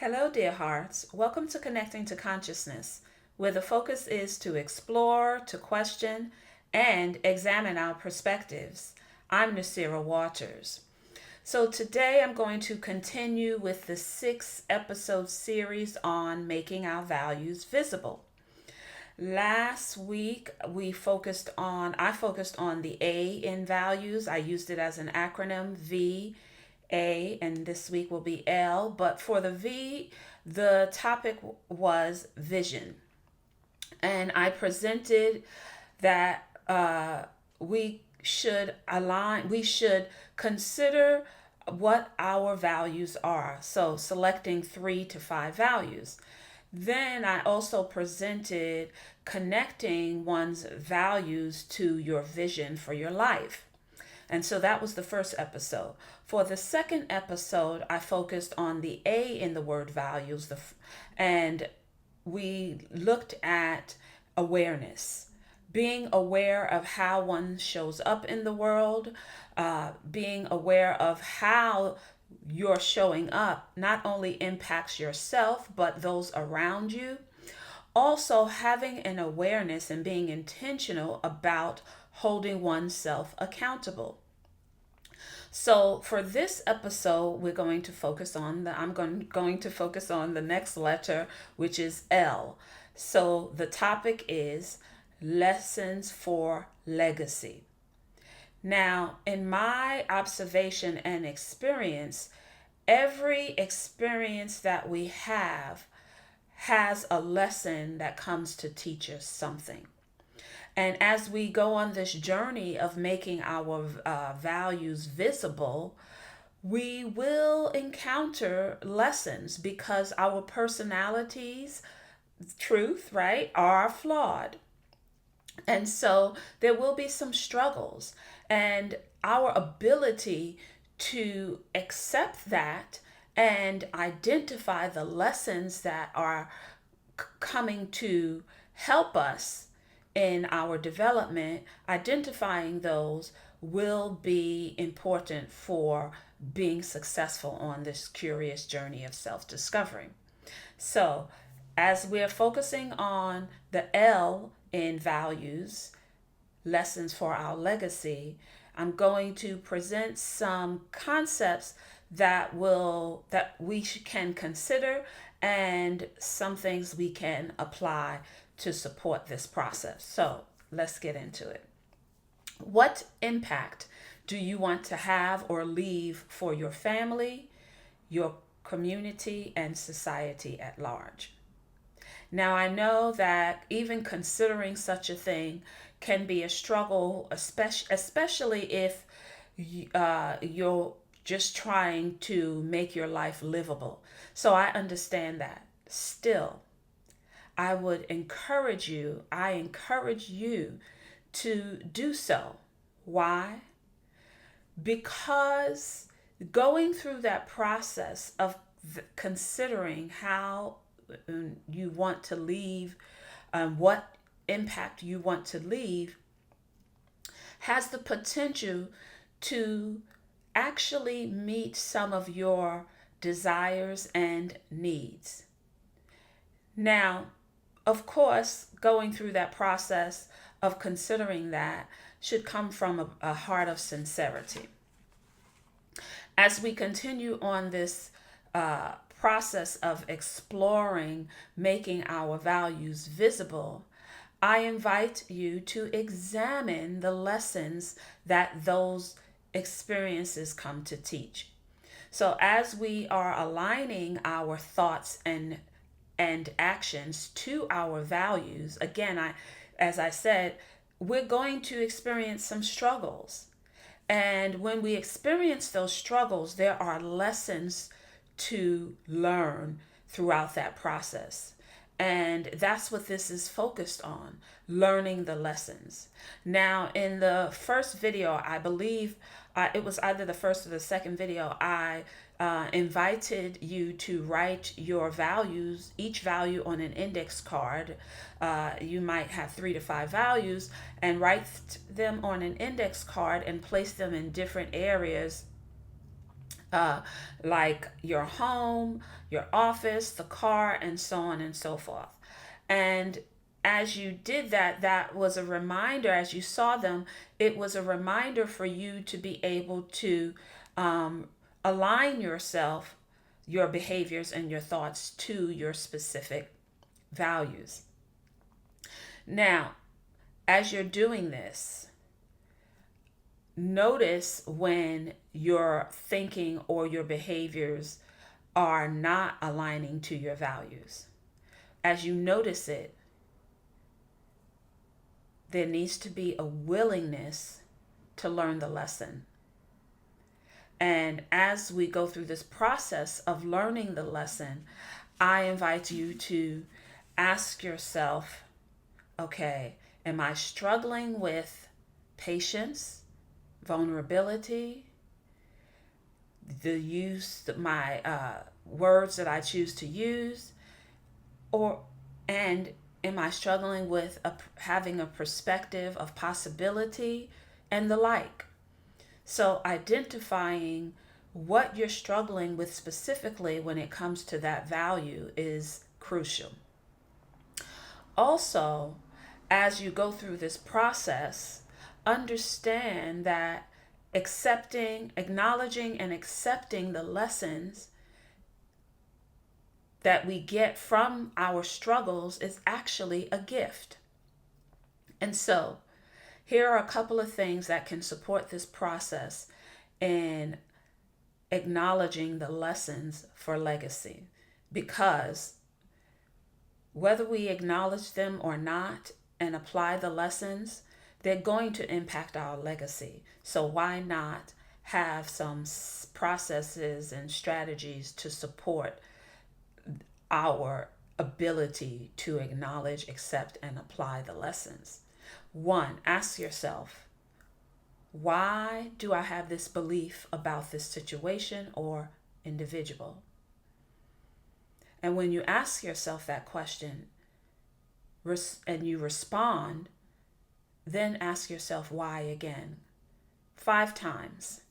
Hello, dear hearts. Welcome to Connecting to Consciousness, where the focus is to explore, to question, and examine our perspectives. I'm Nasira Waters. So, today I'm going to continue with the 6 episode series on making our values visible. Last week I focused on the A in values. I used it as an acronym V.A., and this week will be L. But for the V, the topic was vision. And I presented that we should consider what our values are. So, selecting 3 to 5 values. Then I also presented connecting one's values to your vision for your life. And so that was the first episode. For the second episode, I focused on the A in the word values, and we looked at awareness, being aware of how one shows up in the world, being aware of how your showing up not only impacts yourself, but those around you. Also, having an awareness and being intentional about holding oneself accountable. So for this episode, I'm going to focus on the next letter, which is L. So the topic is lessons for legacy. Now, in my observation and experience, every experience that we have has a lesson that comes to teach us something. And as we go on this journey of making our values visible, we will encounter lessons because our personalities, truth, right, are flawed. And so there will be some struggles, and our ability to accept that and identify the lessons that are coming to help us in our development, identifying those will be important for being successful on this curious journey of self discovery. So, as we're focusing on the L in values, lessons for our legacy, I'm going to present some concepts that we can consider and some things we can apply to support this process. So, let's get into it. What impact do you want to have or leave for your family, your community, and society at large? Now, I know that even considering such a thing can be a struggle, especially if you're just trying to make your life livable. So I understand that. Still, I encourage you to do so. Why? Because going through that process of considering how you want to leave, what impact you want to leave, has the potential to actually meet some of your desires and needs. Now, of course, going through that process of considering that should come from a heart of sincerity. As we continue on this process of exploring making our values visible, I invite you to examine the lessons that those experiences come to teach. So as we are aligning our thoughts and actions to our values, again, as I said, we're going to experience some struggles. And when we experience those struggles, there are lessons to learn throughout that process. And that's what this is focused on, learning the lessons. Now, in the first video, I believe it was either the first or the second video, I invited you to write your values, each value on an index card. You might have 3 to 5 values, and write them on an index card and place them in different areas uh, like your home, your office, the car, and so on and so forth. And as you did that, that was a reminder, as you saw them, it was a reminder for you to be able to um, align yourself, your behaviors, and your thoughts to your specific values. Now, as you're doing this, notice when your thinking or your behaviors are not aligning to your values. As you notice it, there needs to be a willingness to learn the lesson. And as we go through this process of learning the lesson, I invite you to ask yourself, okay, am I struggling with patience, vulnerability, the use, my words that I choose to use, or and am I struggling with having a perspective of possibility and the like? So identifying what you're struggling with specifically when it comes to that value is crucial. Also, as you go through this process, understand that acknowledging and accepting the lessons that we get from our struggles is actually a gift. And so, here are a couple of things that can support this process in acknowledging the lessons for legacy. Because whether we acknowledge them or not and apply the lessons, they're going to impact our legacy. So, why not have some processes and strategies to support our ability to acknowledge, accept, and apply the lessons? One, ask yourself, why do I have this belief about this situation or individual? And when you ask yourself that question and you respond, then ask yourself why again, 5 times.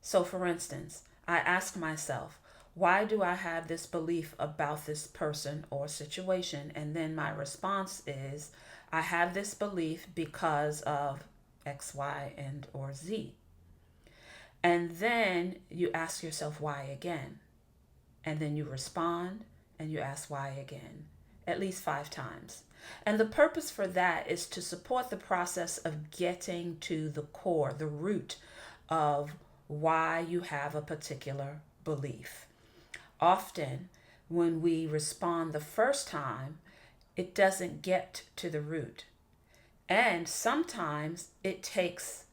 So, for instance, I ask myself, why do I have this belief about this person or situation? And then my response is, I have this belief because of X, Y, and or Z. And then you ask yourself why again. And then you respond and you ask why again, at least 5 times. And the purpose for that is to support the process of getting to the core, the root of why you have a particular belief. Often, when we respond the first time, it doesn't get to the root. And sometimes it takes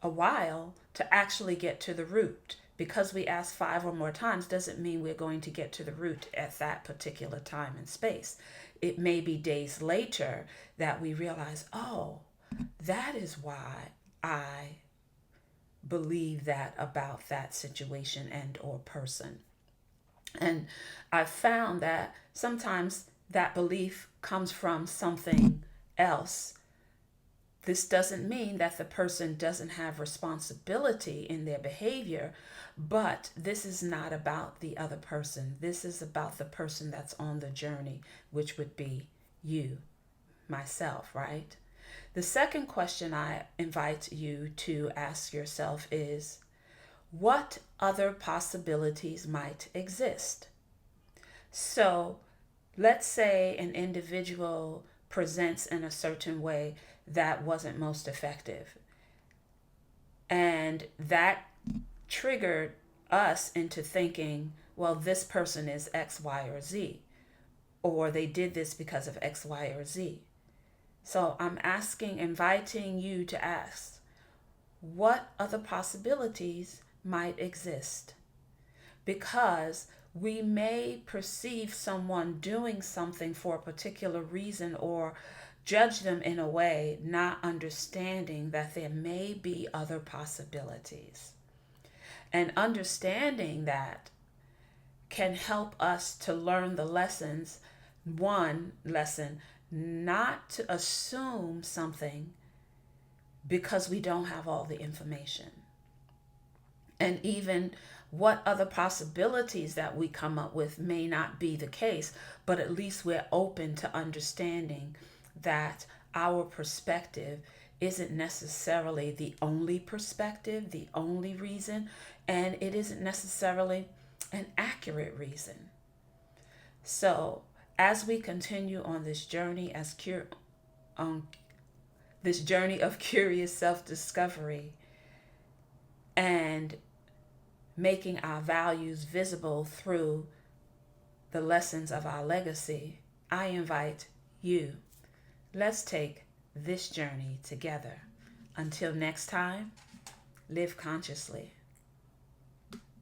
a while to actually get to the root. Because we ask 5 or more times doesn't mean we're going to get to the root at that particular time and space. It may be days later that we realize, oh, that is why I believe that about that situation and or person. And I've found that sometimes that belief comes from something else. This doesn't mean that the person doesn't have responsibility in their behavior, but this is not about the other person. This is about the person that's on the journey, which would be you, myself, right? The second question I invite you to ask yourself is, what other possibilities might exist? So, let's say an individual presents in a certain way that wasn't most effective, and that triggered us into thinking, well, this person is X, Y, or Z, or they did this because of X, Y, or Z. So I'm inviting you to ask, what other possibilities might exist? Because we may perceive someone doing something for a particular reason or judge them in a way, not understanding that there may be other possibilities. And understanding that can help us to learn the lessons. One lesson, not to assume something because we don't have all the information. And even what other possibilities that we come up with may not be the case, but at least we're open to understanding that our perspective isn't necessarily the only perspective, the only reason, and it isn't necessarily an accurate reason. So, as we continue on this journey on this journey of curious self-discovery and making our values visible through the lessons of our legacy, I invite you. Let's take this journey together. Until next time, live consciously.